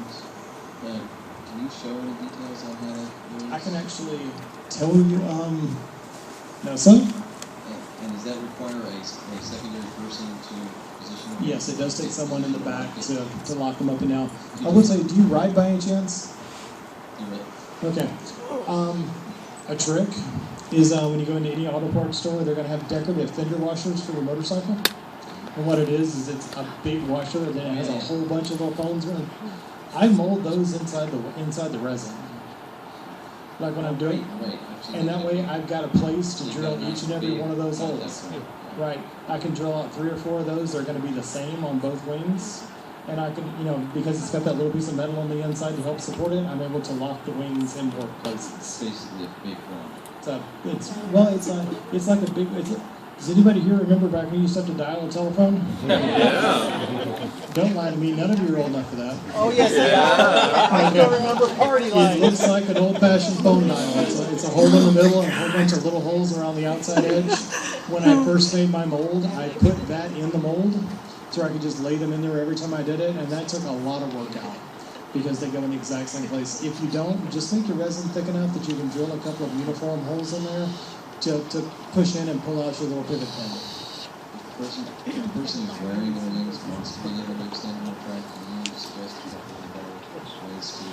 wings. Can you show any details on how that goes? I can actually tell you, no, son? And does that require a secondary person to position them? Yes, it does take someone in the back to lock them up and down. I would say, do you ride by any chance? Okay. A trick is when you go into any auto parts store, they're going to have decorative fender washers for your motorcycle. And what it is it's a big washer, and then it has a whole bunch of little phones in it. I mold those inside the resin. Like when I'm doing, and that way I've got a place to drill each and every one of those holes. Right, I can drill out 3 or 4 of those. They're going to be the same on both wings, and I can, because it's got that little piece of metal on the inside to help support it, I'm able to lock the wings in both places. It's basically a big one. So it's like a big. Does anybody here remember back when you used to have to dial a telephone? Yeah. Don't lie to me. None of you are old enough for that. Oh, yes, I still remember party lines. It looks like an old-fashioned phone dial. It's a hole in the middle and a whole bunch of little holes around the outside edge. When I first made my mold, I put that in the mold so I could just lay them in there every time I did it, and that took a lot of work out because they go in the exact same place. If you don't, just make your resin thick enough that you can drill a couple of uniform holes in there to push in and pull out your little pivot pin. The person who's wearing the wings wants to be able to extend their track. Can you suggest better ways to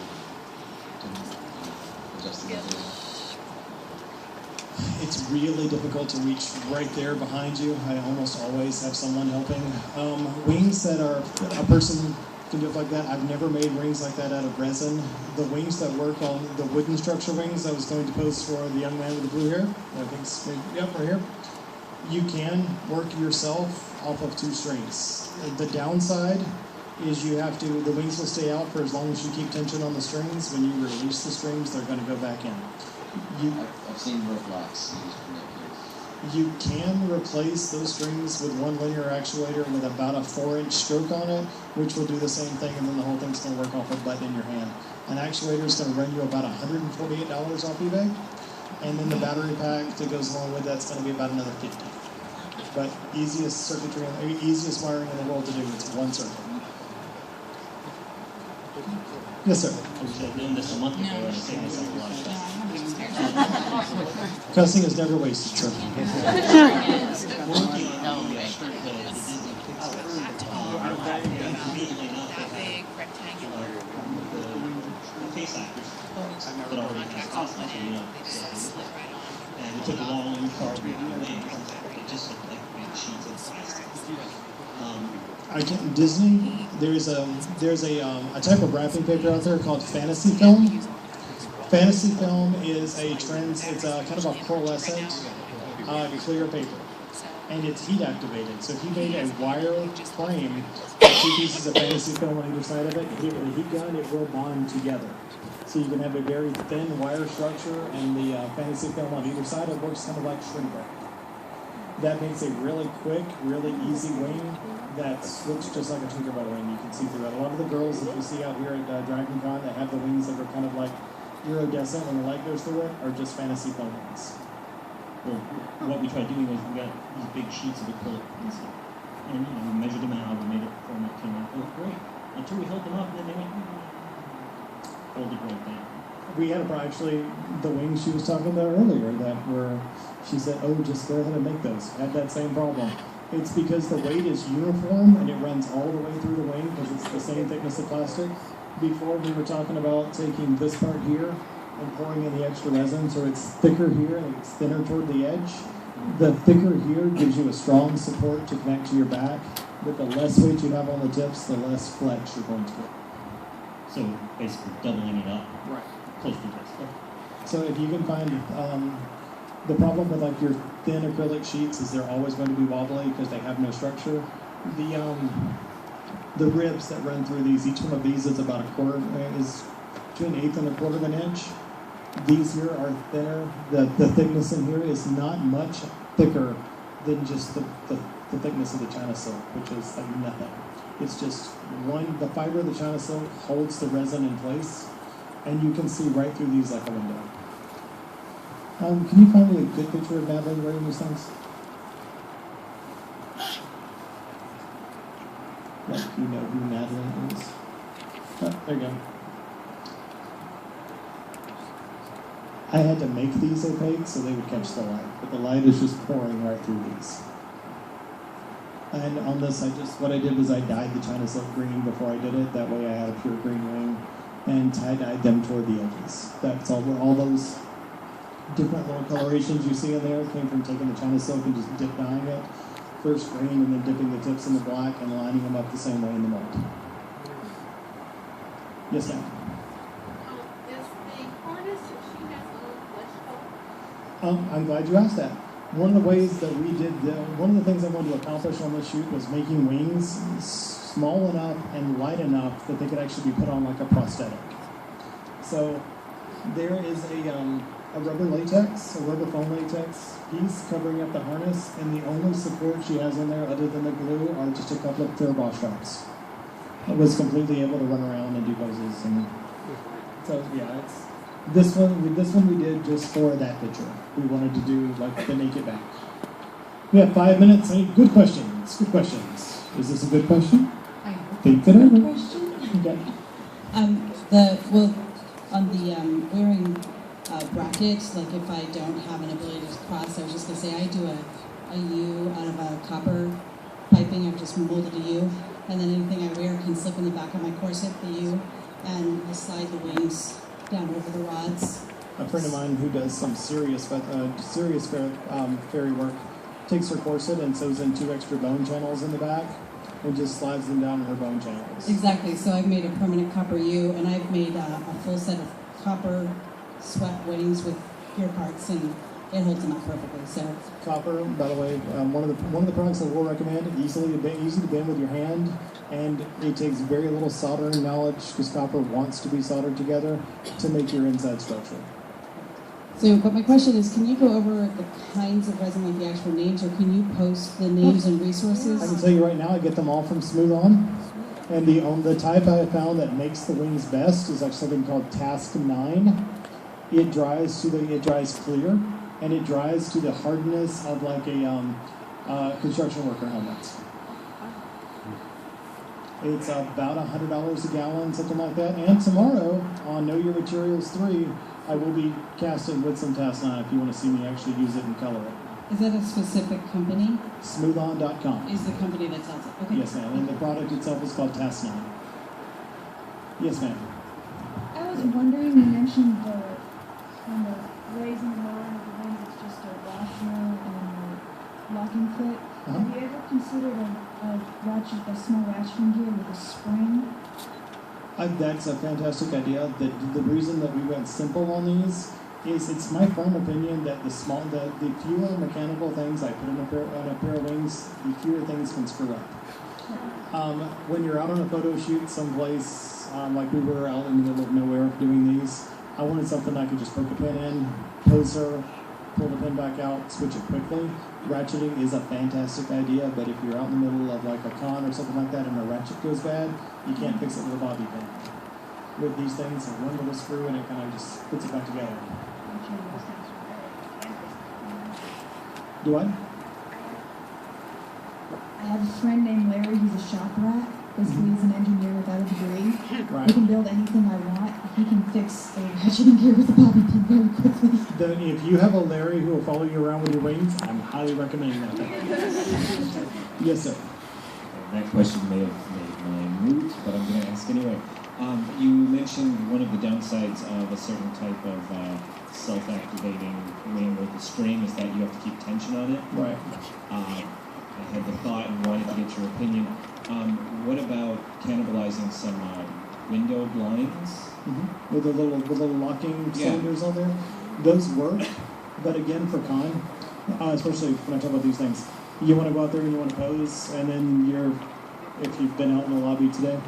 adjust the material? It's really difficult to reach right there behind you. I almost always have someone helping. Wings that are a person can do it like that. I've never made wings like that out of resin. The wings that work on the wooden structure wings I was going to pose for the young man with the blue hair, I think, yep, right here. You can work yourself off of 2 strings. The downside is the wings will stay out for as long as you keep tension on the strings. When you release the strings, they're going to go back in. I've seen rope locks used for that case. You can replace those strings with 1 linear actuator with about a 4-inch stroke on it, which will do the same thing, and then the whole thing's going to work off a button in your hand. An actuator is going to run you about $148 off eBay, and then the battery pack that goes along with that's going to be about another $50. But easiest wiring in the world to do, it's 1 circuit. Yes, sir. I was doing this a month ago, and I saved myself a lot of stuff. Cussing is never wasted, sir. And we took a long card it just looked like big sheets of plastic. Disney, there's a type of wrapping paper out there called Fantasy Film. Fantasy Film is it's a kind of a pearlescent clear paper, and it's heat activated. So if you made a wire frame with 2 pieces of Fantasy Film on either side of it, hit it with a heat gun, it will bond together. So you can have a very thin wire structure, and the Fantasy Film on either side, it works kind of like shrink wrap. That makes a really quick, really easy wing that looks just like a Tinkerbell wing. You can see through it. A lot of the girls that you see out here at Dragon Con that have the wings that are kind of like iridescent when the light goes through it are just Fantasy Film wings. Well, what we tried doing was we got these big sheets of acrylic and stuff. And we measured them out, we made it format, came out, it looked great. Until we held them up, and then they went, folded right down. We had actually the wings she was talking about earlier she said, oh, just go ahead and make those. Had that same problem. It's because the weight is uniform and it runs all the way through the wing because it's the same thickness of plastic. Before we were talking about taking this part here and pouring in the extra resin so it's thicker here and it's thinner toward the edge. The thicker here gives you a strong support to connect to your back, but the less weight you have on the tips, the less flex you're going to get. So basically doubling it up. Right. Close to this. So if you can find, the problem with like your thin acrylic sheets is they're always going to be wobbly because they have no structure. The ribs that run through these, each one of these is about is between 1/8 and 1/4 of an inch. These here are thinner. The thickness in here is not much thicker than just the thickness of the China silk, which is like nothing. It's just the fiber of the China silk holds the resin in place, and you can see right through these like a window. Can you find me a good picture of Natalie wearing these things? Like, you know who Natalie is? There you go. I had to make these opaque so they would catch the light, but the light is just pouring right through these. And on this, what I did was I dyed the China silk green before I did it. That way I had a pure green wing, and tie-dyed them toward the edges. That's all those different little colorations you see in there came from taking the China silk and just dip dyeing it. First green and then dipping the tips in the black and lining them up the same way in the mold. Yes, ma'am. Is the harness that she has on flesh color? I'm glad you asked that. One of the ways that we did, one of the things I wanted to accomplish on this shoot was making wings small enough and light enough that they could actually be put on like a prosthetic. So there is a rubber latex, a rubber foam latex piece covering up the harness, and the only support she has in there other than the glue are just a couple of clear ball straps. I was completely able to run around and do poses, and so yeah, it's this one we did just for that picture. We wanted to do like the naked back. We have 5 minutes. Any good questions? Good questions. Is this a good question? I Think it have a over. question. Okay. On the wearing brackets, like if I don't have an ability to cross, I was just gonna say I do a U out of a copper piping. I've just molded a U, and then anything I wear can slip in the back of my corset, the U, and I slide the wings down over the rods. A friend of mine who does some serious fairy work takes her corset and sews in 2 extra bone channels in the back and just slides them down in her bone channels. Exactly. So I've made a permanent copper U, and I've made a full set of copper sweat wings with ear parts, and it holds them up perfectly. So Copper, by the way, one of the products that we'll recommend, easy to bend with your hand, and it takes very little soldering knowledge because copper wants to be soldered together to make your inside structure. So, but my question is, can you go over the kinds of resin, like the actual names, or can you post the names and resources? I can tell you right now, I get them all from Smooth On, and the type I found that makes the wings best is like something called Task 9. It dries clear, and it dries to the hardness of like a construction worker helmet. It's about $100 a gallon, something like that. And tomorrow on Know Your Materials 3, I will be casting with some Task 9 if you want to see me actually use it and color it. Is that a specific company? Smoothon.com. Is the company that sells it? Okay. Yes, ma'am. And the product itself is called Task 9. Yes, ma'am. I was wondering, you mentioned on the raising the line of the wings, it's just a washer and a locking clip. Uh-huh. Have you ever considered a small ratcheting gear with a spring? That's a fantastic idea. The reason that we went simple on these is it's my firm opinion that the fewer mechanical things I put in on a pair of wings, the fewer things can screw up. When you're out on a photo shoot someplace, like we were out in the middle of nowhere doing these, I wanted something I could just poke a pin in, pose her, pull the pin back out, switch it quickly. Ratcheting is a fantastic idea, but if you're out in the middle of like a con or something like that and a ratchet goes bad, you can't fix it with a bobby pin. With these things, one little screw and it kind of just puts it back together. Do I? I have a friend named Larry, he's a shop rat. Basically, he's an engineer without a degree. Right. He can build anything I want. He can fix a ratcheting gear with a bobby pin very quickly. Then if you have a Larry who will follow you around with your wings, I'm highly recommending that. Yes, sir. That question may have made my moot, but I'm going to ask anyway. You mentioned one of the downsides of a certain type of self-activating wing with the string is that you have to keep tension on it. Right. I had the thought and wanted to get your opinion. What about cannibalizing some window blinds? Mm-hmm. With the little locking Yeah. cylinders on there. Those work, but again for con, especially when I talk about these things, you want to go out there and you want to pose, and then if you've been out in the lobby today,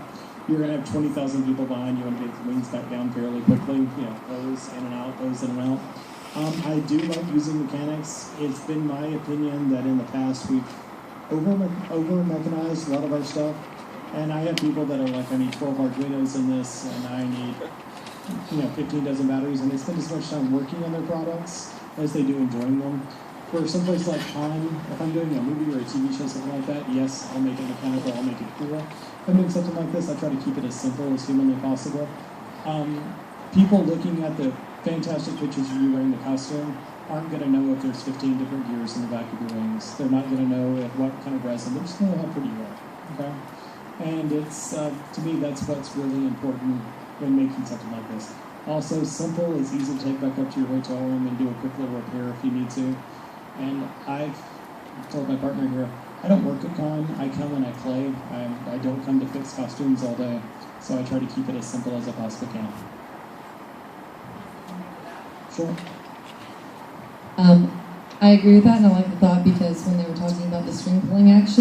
you're going to have 20,000 people behind you and get the wings back down fairly quickly, pose in and out, pose in and out. I do like using mechanics. It's been my opinion that in the past we've over-mechanized a lot of our stuff, and I have people that are like, I need 12 Arduinos in this, and I need 15 dozen batteries, and they spend as much time working on their products as they do enjoying them. for some places like con, if I'm doing a movie or a TV show, something like that, yes, I'll make it mechanical, I'll make it cool. If I'm doing something like this, I try to keep it as simple as humanly possible. People looking at the fantastic pictures of you wearing the costume aren't going to know if there's 15 different gears in the back of your wings. They're not going to know what kind of resin. They're just going to know how pretty you are. Okay? And it's, to me, that's what's really important when making something like this. Also, simple is easy to take back up to your hotel room and do a quick little repair if you need to. And I've told my partner here, I don't work at con. I come and I play. I don't come to fix costumes all day. So I try to keep it as simple as I possibly can. Sure. I agree with that, and I like the thought because when they were talking about the string pulling action,